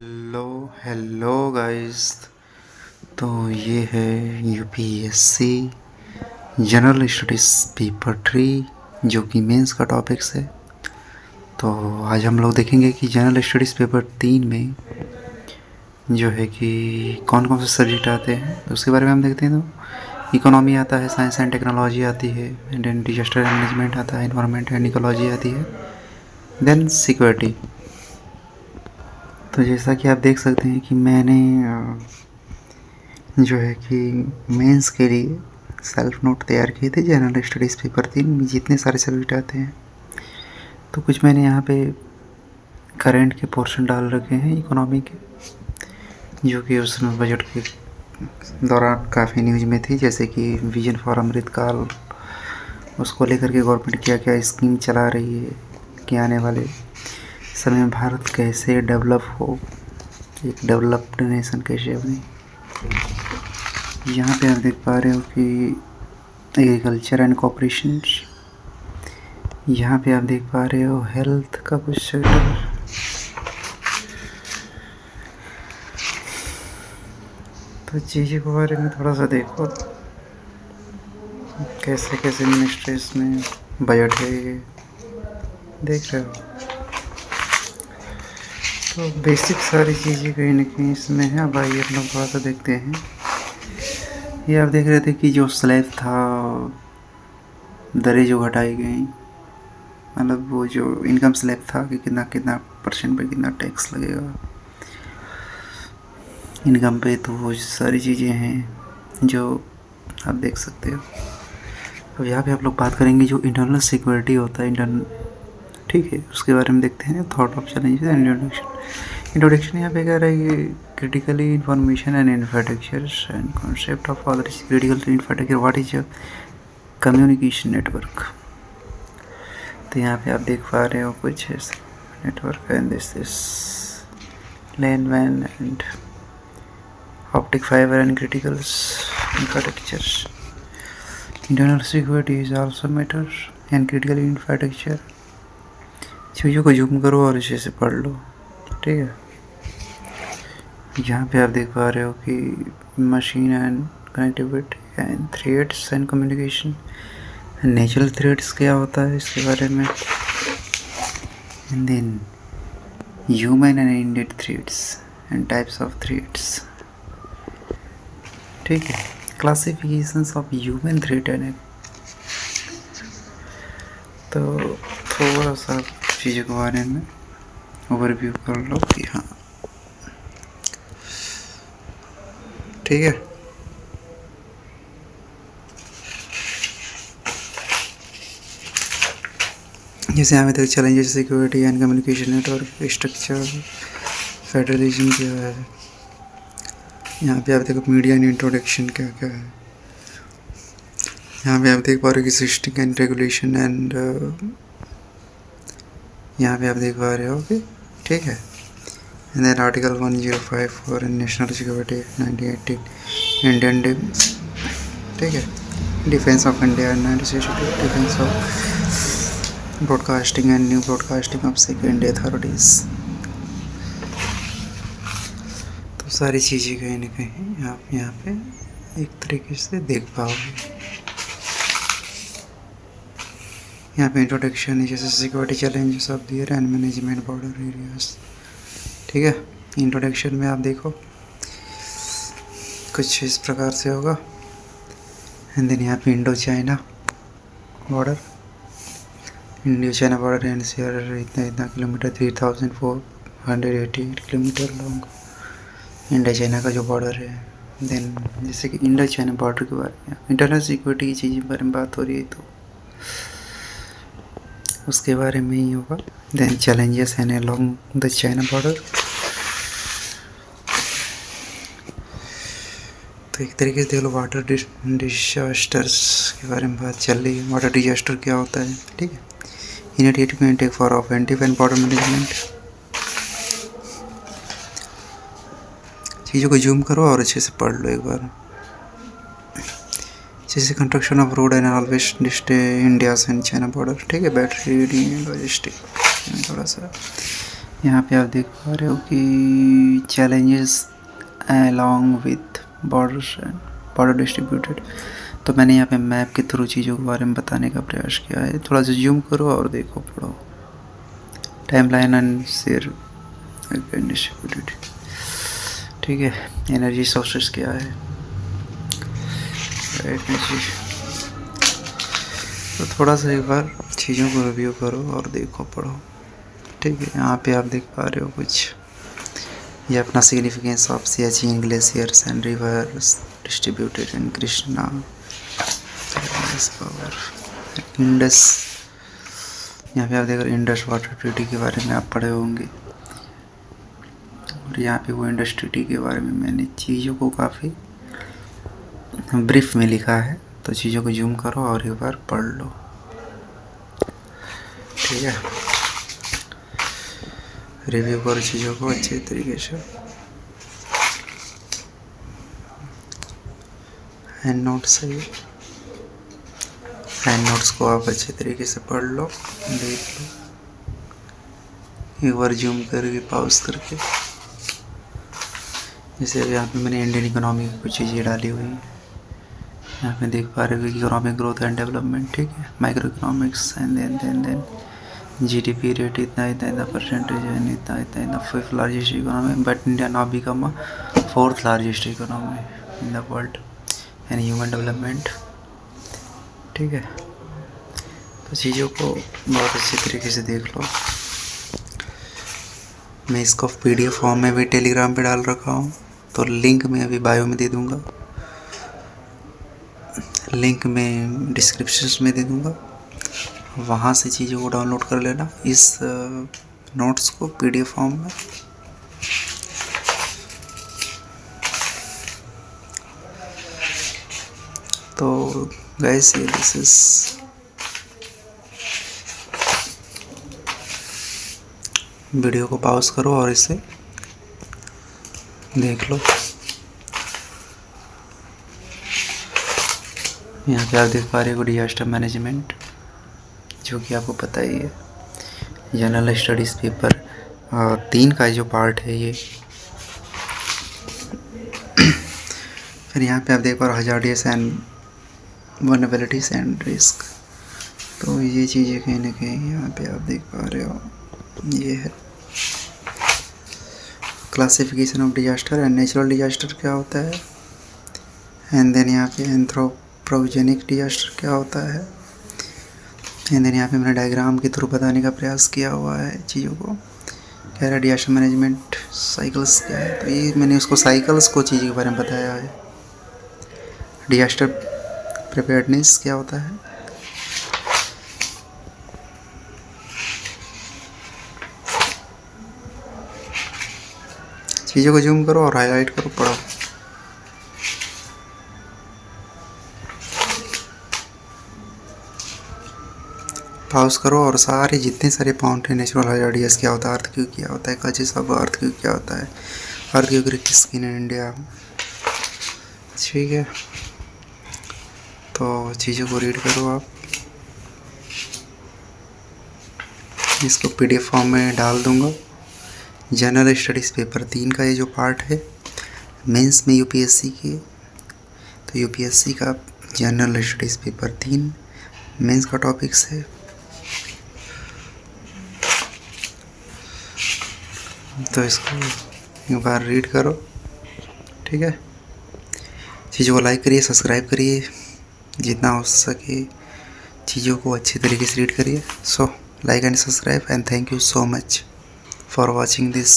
Hello hello guys. तो ये है यूपीएससी जनरल स्टडीज़ पेपर 3 जो कि मेंस का टॉपिक्स है। तो आज हम लोग देखेंगे कि जनरल स्टडीज़ पेपर 3 में जो है कि कौन कौन से सब्जेक्ट आते हैं, तो उसके बारे में हम देखते हैं। तो इकोनॉमी आता है, साइंस एंड टेक्नोलॉजी आती है, देन डिजास्टर मैनेजमेंट आता है, इन्वायरमेंट एंड इकोलॉजी आती है, देन सिक्योरिटी। तो जैसा कि आप देख सकते हैं कि मैंने जो है कि मेंस के लिए सेल्फ नोट तैयार किए थे जनरल स्टडीज़ पेपर 3 में जितने सारे सब्जेक्ट आते हैं। तो कुछ मैंने यहाँ पे करंट के पोर्शन डाल रखे हैं इकोनॉमी के, जो कि उस बजट के दौरान काफ़ी न्यूज में थी, जैसे कि विजन फॉर अमृतकाल, उसको लेकर के गवर्नमेंट क्या क्या स्कीम चला रही है कि आने वाले समय में भारत कैसे डेवलप हो, एक डेवलप्ड नेशन कैसे बने। यहाँ पे आप देख पा रहे हो कि एग्रीकल्चर एंड कॉपरेशन, यहाँ पे आप देख पा रहे हो हेल्थ का कुछ सेक्टर, तो चीज़ों के बारे में थोड़ा सा देखो कैसे कैसे मिनिस्ट्रीज में बजट है, ये देख रहे हो। तो बेसिक सारी चीज़ें कहीं ना कहीं इसमें है। अब आइए अपना थोड़ा सा देखते हैं। ये आप देख रहे थे कि जो स्लैब था, दरें जो घटाई गई, मतलब वो जो इनकम स्लैब था कि कितना कितना परसेंट पे कितना टैक्स लगेगा इनकम पे, तो वो सारी चीज़ें हैं जो आप देख सकते हो। अब यहाँ पे आप लोग बात करेंगे जो इंटरनल सिक्योरिटी होता है, इंटरनल, ठीक है, उसके बारे में देखते हैं। Thought of challenges and introduction यहाँ पे कह रहा है कि critically information and infrastructure and concept of all critical infrastructure, what is communication network. तो यहाँ पे आप देख पा रहे हो कुछ network and this is LAN WAN and optic fiber and critical infrastructure. Internal security is also matter and critical infrastructure. चीज़ों को जूम करो और इसे से पढ़ लो, ठीक है। यहाँ पे आप देख पा रहे हो कि machine and connectivity and threats and communication, natural threats क्या होता है इसके बारे में, and then human and induced threats and types of threats, ठीक है। Classifications of human threat and, तो थोड़ा सा चीज़ों के बारे में ओवरव्यू कर लो कि हाँ, ठीक है। जैसे हमें तक challenges security and communication network structure, federalism क्या है, यहाँ पे आप देखो मीडिया एंड इंट्रोडक्शन क्या क्या है, यहाँ पे आप देख पा रहे हो कि सिस्टम एंड रेगुलेशन एंड, यहाँ पे आप देख पा रहे हो कि ठीक है। And then article 105 for national security 1918 Indian, ठीक है, defence of India and 1962 defence of broadcasting and new broadcasting of second authorities. तो सारी चीज़ें कहीं ना कहीं आप यहाँ पे एक तरीके से देख पाओगे। यहाँ पे इंट्रोडक्शन है, जैसे security challenges of the air and management border areas, ठीक है। इंट्रोडक्शन में आप देखो कुछ इस प्रकार से होगा। एंड देन यहाँ पे Indo China border, Indo China border NCR इतना kilometre, 3488 kilometre long Indo China का जो बॉर्डर है। देन जैसे कि इंडो चाइना बॉर्डर के बारे में, इंटरनल सिक्योरिटी की चीज़ के बारे में बात हो रही है तो उसके बारे में ही होगा। Then challenges and along the China border, तो एक तरीके से देख लो वाटर डिजास्टर्स के बारे में बात चल रही है। वाटर डिजास्टर क्या होता है, ठीक है। Initiative take for offensive and border management, चीज़ों को जूम करो और अच्छे से पढ़ लो एक बार। जैसे construction of road and always डिस्टे इंडिया एंड चाइना बॉर्डर, ठीक है। बैटरी लॉजिस्टिक, थोड़ा सा यहाँ पे आप देख पा रहे हो कि challenges along with borders and border distributed। तो मैंने यहाँ पे मैप के थ्रू चीज़ों के बारे में बताने का प्रयास किया है। थोड़ा सा जूम करो और देखो, पढ़ो। टाइमलाइन एंड शेयर डिस्ट्रीब्यूटेड, ठीक है। एनर्जी सोर्सेस क्या है, एनर्जी। तो थोड़ा सा एक बार चीज़ों को रिव्यू करो और देखो, पढ़ो, ठीक है। यहाँ पे आप देख पा रहे हो कुछ, ये अपना significance of Siachen glaciers and reverse distributed in Krishna power, Indus. यहाँ पे आप देख रहे हो इंडस वाटर ट्रीटी के बारे में आप पढ़े होंगे, और यहाँ पे वो इंडस ट्रीटी के बारे में मैंने चीज़ों को काफ़ी ब्रीफ में लिखा है। तो चीज़ों को जूम करो और एक बार पढ़ लो, ठीक है। रिव्यू करो चीज़ों को अच्छे तरीके से। हैंड नोट्स है, हैंड नोट्स को आप अच्छे तरीके से पढ़ लो, देख लो, एक बार जूम करके पॉज करके। जैसे यहाँ पे मैंने इंडियन इकोनॉमी की कुछ चीज़ें डाली हुई हैं, यहाँ पे देख पा रहे हो कि इकोनॉमिक ग्रोथ एंड डेवलपमेंट, ठीक है। Micro economics and then GDP rate इतना परसेंटेज है, इतना 5th largest economy, but India now become 4th largest economy in the world and human development, ठीक है। तो चीज़ों को बहुत अच्छी तरीके से देख लो। मैं इसको PDF फॉर्म में भी टेलीग्राम पे डाल रखा हूँ, तो लिंक मैं अभी बायो में दे दूँगा, लिंक में डिस्क्रिप्शन में दे दूँगा, वहाँ से चीज़ों को डाउनलोड कर लेना, इस नोट्स को PDF फॉर्म में। तो गाइस, ये दिस इज वीडियो को पॉज करो और इसे देख लो। यहाँ पे आप देख पा रहे हो डिजास्टर मैनेजमेंट, जो कि आपको पता ही है, जनरल स्टडीज़ पेपर 3 का जो पार्ट है ये। फिर यहाँ पे आप देख पा रहे हो hazardous and vulnerabilities and risk. तो ये चीज़ें कहीं ना कहीं यहाँ पे आप देख पा रहे हो, ये है classification of disaster and natural disaster क्या होता है, एंड देन यहाँ पे एंथ्रोपोजेनिक डिजास्टर क्या होता है, एंड देन यहाँ पे मैंने डायग्राम के थ्रू बताने का प्रयास किया हुआ है चीज़ों को। कह रहा है डिजास्टर मैनेजमेंट साइकिल्स क्या है, तो ये मैंने उसको साइकिल्स को चीज़ों के बारे में बताया है। डिजास्टर प्रिपेयर्डनेस क्या होता है, चीज़ों को जूम करो और हाईलाइट करो, पढ़ो। पॉज करो और सारे जितने सारे पॉइंट हैं, नेचुरल हजार्डियस क्या होता है, अर्थक्वेक क्या होता है, कॉजेस ऑफ अर्थक्वेक क्या होता है, अर्थक्वेक रिस्क इन इंडिया, ठीक है। तो चीज़ों को रीड करो आप, इसको PDF फॉर्म में डाल दूंगा। जनरल स्टडीज़ पेपर 3 का ये जो पार्ट है मेंस में UPSC के, तो UPSC का जनरल स्टडीज़ पेपर 3 मेंस का टॉपिक्स है। तो इसको एक बार रीड करो, ठीक है। चीज़ों को लाइक करिए, सब्सक्राइब करिए, जितना हो सके चीज़ों को अच्छे तरीके से रीड करिए। So like and subscribe and thank you so much for watching this